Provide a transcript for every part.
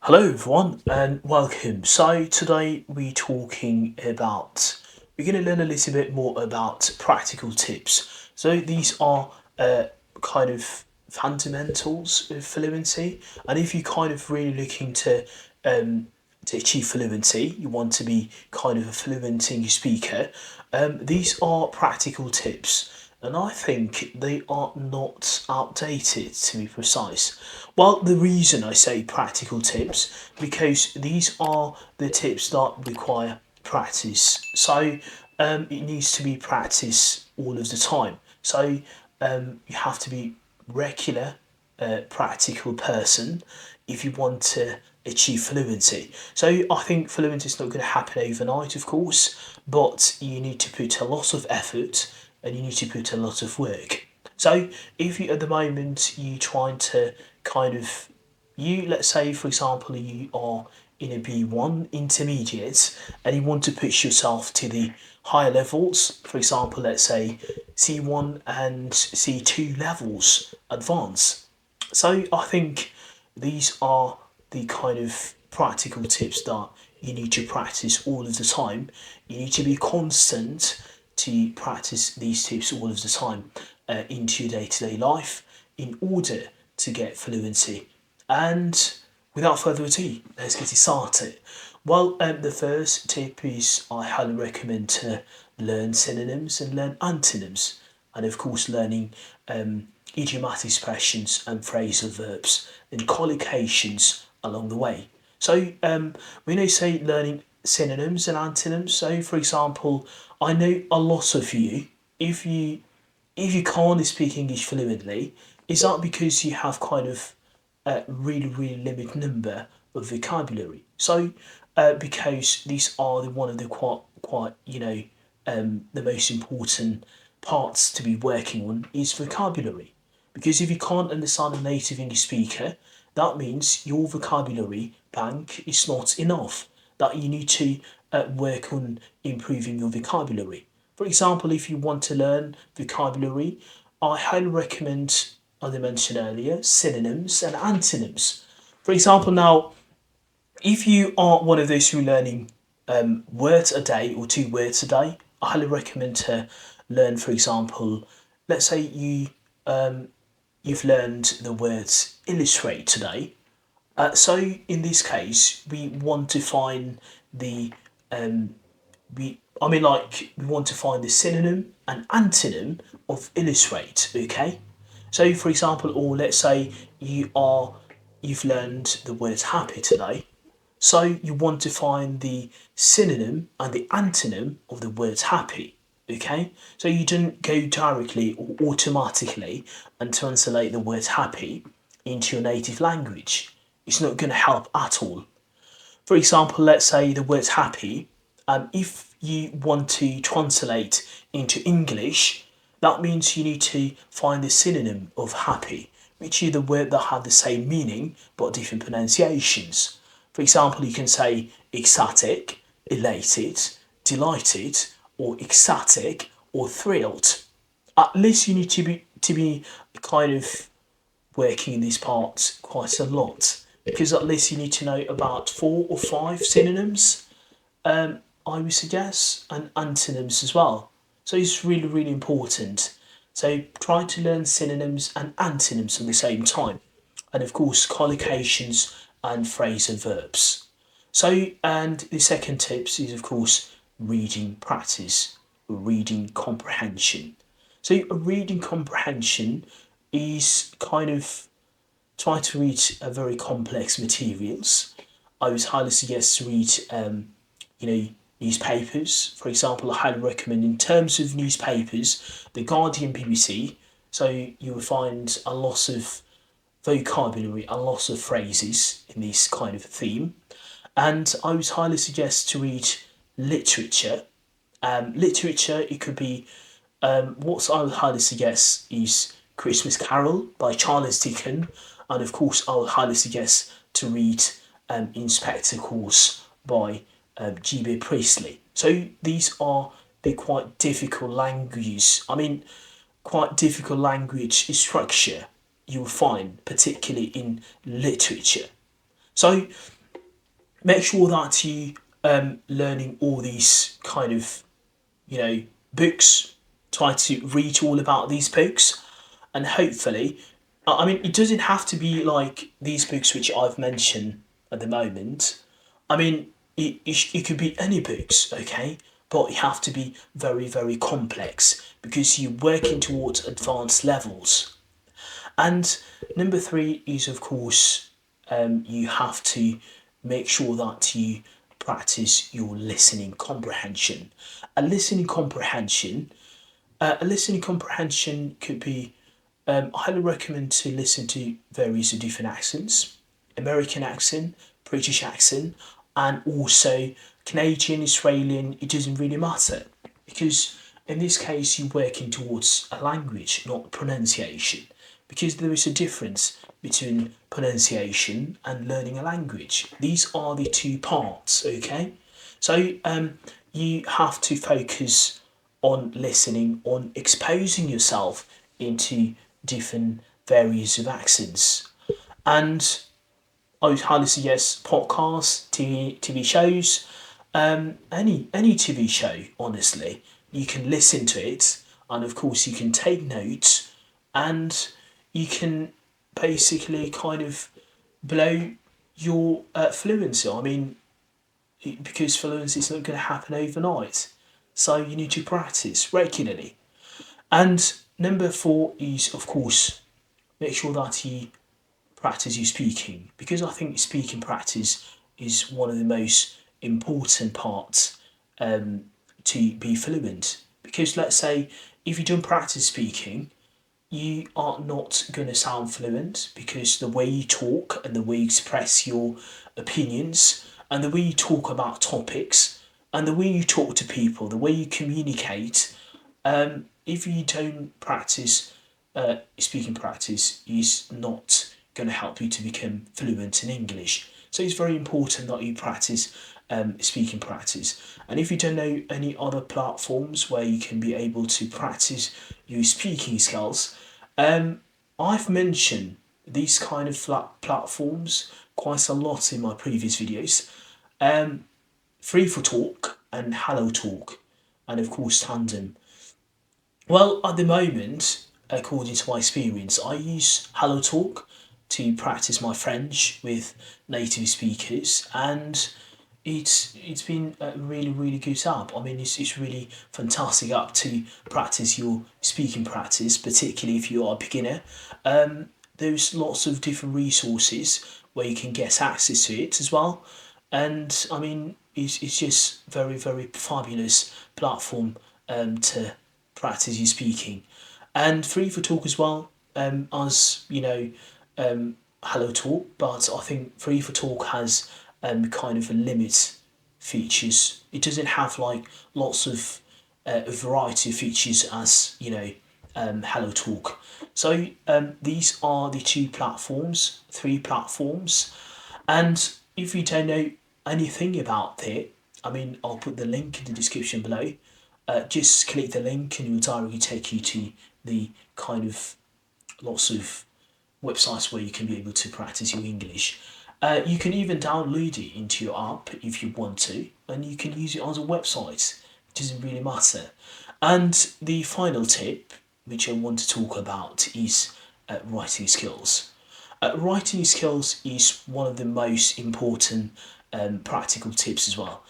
Hello everyone and welcome. So today we're going to learn a little bit more about practical tips. So these are kind of fundamentals of fluency, and if you're kind of really looking to achieve fluency, you want to be kind of a fluent English speaker. These are practical tips and I think they are not outdated, to be precise. Well, the reason I say practical tips because these are the tips that require practice. So it needs to be practice all of the time. So you have to be regular, practical person if you want to achieve fluency. So I think fluency is not going to happen overnight, of course, but you need to put a lot of effort and you need to put a lot of work. So if you at the moment you trying to kind of let's say for example you are in a B1 intermediate and you want to push yourself to the higher levels, for example let's say C1 and C2 levels advanced. So I think these are the kind of practical tips that you need to practice all of the time. You need to be constant to practice these tips all of the time into your day-to-day life in order to get fluency. And without further ado, let's get it started. Well, the first tip is I highly recommend to learn synonyms and learn antonyms, and of course learning idiomatic expressions and phrasal verbs and collocations along the way. So when I say learning synonyms and antonyms, so for example, I know a lot of you, if you if you can't speak English fluently, is that because you have kind of a really limited number of vocabulary? So because these are one of the quite the most important parts to be working on is vocabulary. Because if you can't understand a native English speaker, that means your vocabulary bank is not enough. That you need to work on improving your vocabulary. For example, if you want to learn vocabulary, I highly recommend, as I mentioned earlier, synonyms and antonyms. For example, now, if you are one of those who are learning words a day or two words a day, I highly recommend to learn, for example, let's say you've learned the words illustrate today. So in this case, we want to find the we want to find the synonym and antonym of illustrate. Okay, so for example, or let's say you've learned the word happy today. So you want to find the synonym and the antonym of the word happy. Okay, so you don't go directly or automatically and translate the word happy into your native language. It's not going to help at all. For example, let's say the word happy, if you want to translate into English, that means you need to find the synonym of happy, which is the word that have the same meaning but different pronunciations. For example, you can say ecstatic, elated, delighted, or ecstatic or thrilled. At least you need to be kind of working in these parts quite a lot because at least you need to know about 4 or 5 synonyms, I would suggest, and antonyms as well. So it's really important. So try to learn synonyms and antonyms at the same time, and of course collocations and phrasal verbs. So, and the second tips is of course reading practice, reading comprehension. So a reading comprehension is kind of try to read very complex materials. I would highly suggest to read, you know, newspapers. For example, I highly recommend in terms of newspapers, the Guardian, BBC. So you will find a lot of vocabulary, a lot of phrases in this kind of theme. And I would highly suggest to read literature. Literature, it could be what I would highly suggest is Christmas Carol by Charles Dickens, and of course I would highly suggest to read In Spectacles by G.B. Priestley. So these are the quite difficult languages. I mean, quite difficult language structure you will find, particularly in literature. So make sure that you learning all these kind of books. Try to read all about these books, and hopefully, I mean, it doesn't have to be like these books which I've mentioned at the moment. I mean, it could be any books, okay? But you have to be very, very complex because you're working towards advanced levels. And number three is, of course, you have to make sure that you practice your listening comprehension. A listening comprehension, a listening comprehension could be. I highly recommend to listen to various different accents, American accent, British accent, and also Canadian, Australian. It doesn't really matter because in this case you're working towards a language, not pronunciation, because there is a difference between pronunciation and learning a language. These are the two parts, okay? So you have to focus on listening, on exposing yourself into different various of accents. And I would highly suggest podcasts, TV shows, any TV show. Honestly, you can listen to it, and of course you can take notes, and you can basically kind of blow your fluency. I mean, because fluency is not going to happen overnight, so you need to practice regularly. And number four is, of course, make sure that you practice your speaking because I think speaking practice is one of the most important parts to be fluent. Because let's say if you don't practice speaking, you are not going to sound fluent because the way you talk and the way you express your opinions and the way you talk about topics and the way you talk to people, the way you communicate, if you don't practice speaking practice, is not going to help you to become fluent in English. So it's very important that you practice speaking practice. And if you don't know any other platforms where you can be able to practice your speaking skills, I've mentioned these kind of platforms quite a lot in my previous videos. Free for Talk and Hello Talk, and of course Tandem. Well, at the moment, according to my experience, I use Hello Talk to practice my French with native speakers, and it's been a really really good app. I mean, it's really fantastic app to practice your speaking practice, particularly if you are a beginner. There's lots of different resources where you can get access to it as well, and I mean, it's just very very fabulous platform to practice your speaking, and free for talk as well. As you know, Hello Talk, but I think Free for Talk has kind of a limit features. It doesn't have like lots of a variety of features as Hello Talk. So these are the two platforms, three platforms, and if you don't know anything about it, I mean, I'll put the link in the description below. Just click the link and it will directly take you to the kind of lots of websites where you can be able to practice your English. You can even download it into your app if you want to, and you can use it as a website. It doesn't really matter. And the final tip, which I want to talk about, is writing skills. Writing skills is one of the most important practical tips as well.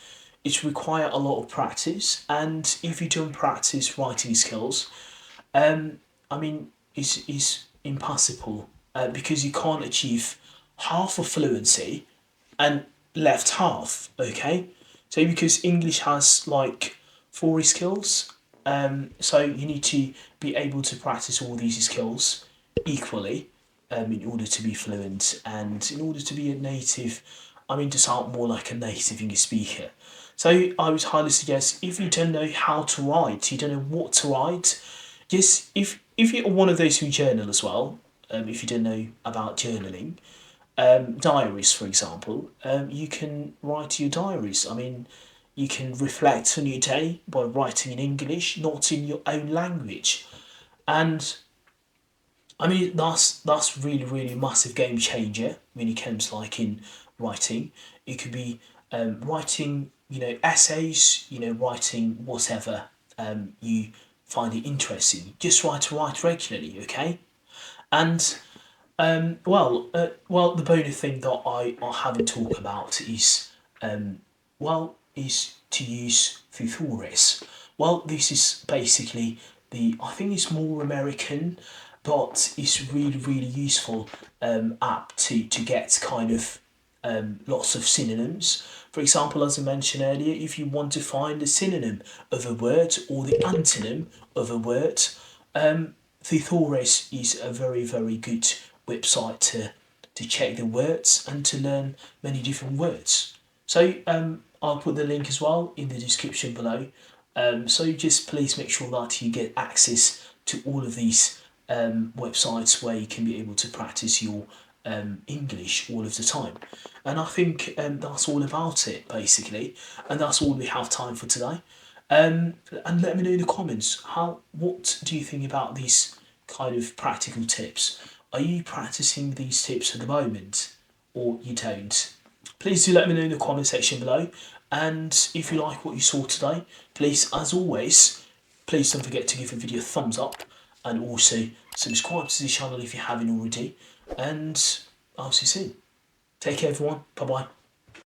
It requires a lot of practice, and if you don't practice writing skills, I mean, it's impossible because you can't achieve half of fluency and left half, okay? So because English has like four skills, so you need to be able to practice all these skills equally in order to be fluent and in order to be a native, I mean to sound more like a native English speaker. So I would highly suggest if you don't know how to write, you don't know what to write, just if you're one of those who journal as well, if you don't know about journaling, diaries, for example, you can write your diaries. I mean, you can reflect on your day by writing in English, not in your own language. And I mean, that's really really a massive game changer when it comes like in writing. It could be writing, essays, writing whatever you find it interesting. Just try to write regularly, okay? And the bonus thing that I haven't talked about is is to use Futuris. Well, this is basically I think it's more American, but it's really, really useful app to get kind of lots of synonyms. For example, as I mentioned earlier, if you want to find a synonym of a word or the antonym of a word, Thesaurus is a very, very good website to check the words and to learn many different words. So I'll put the link as well in the description below. So just please make sure that you get access to all of these websites where you can be able to practice your English all of the time. And I think that's all about it basically, and that's all we have time for today. And let me know in the comments what do you think about these kind of practical tips? Are you practicing these tips at the moment, or you don't? Please do let me know in the comment section below. And if you like what you saw today, please, as always, please don't forget to give the video a thumbs up and also subscribe to the channel if you haven't already. And I'll see you soon. Take care, everyone. Bye bye.